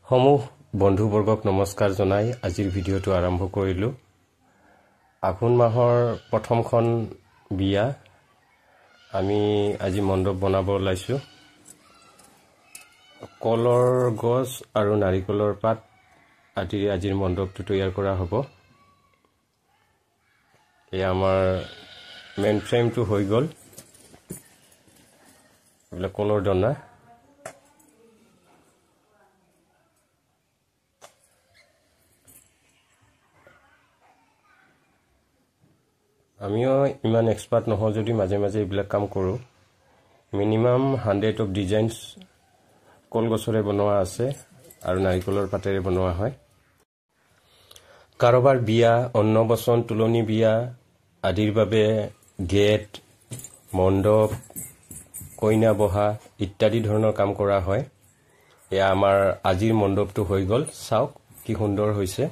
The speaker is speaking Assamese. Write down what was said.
সমূহ বন্ধুবৰ্গক নমস্কাৰ জনাই আজিৰ ভিডিঅ'টো আৰম্ভ কৰিলোঁ। আঘোণ মাহৰ প্ৰথমখন বিয়া আমি আজি মণ্ডপ বনাব ওলাইছোঁ। কলৰ গছ আৰু নাৰিকলৰ পাত আদিৰে আজিৰ মণ্ডপটো তৈয়াৰ কৰা হ'ব। এই আমাৰ মেইন ফ্ৰেমটো হৈ গ'ল। এইবিলাক কলৰ দনা। আমিও ইমান এক্সপাৰ্ট নহওঁ যদি মাজে মাজে এইবিলাক কাম কৰোঁ। মিনিমাম 100 অফ ডিজাইনছ কলগছৰে বনোৱা আছে আৰু নাৰিকলৰ পাতেৰে বনোৱা হয়। কাৰোবাৰ বিয়া, অন্নবচন, তুলনি বিয়া আদিৰ বাবে গেট, মণ্ডপ, কইনা বহা ইত্যাদি ধৰণৰ কাম কৰা হয়। এয়া আমাৰ আজিৰ মণ্ডপটো হৈ গ'ল। চাওক কি সুন্দৰ হৈছে।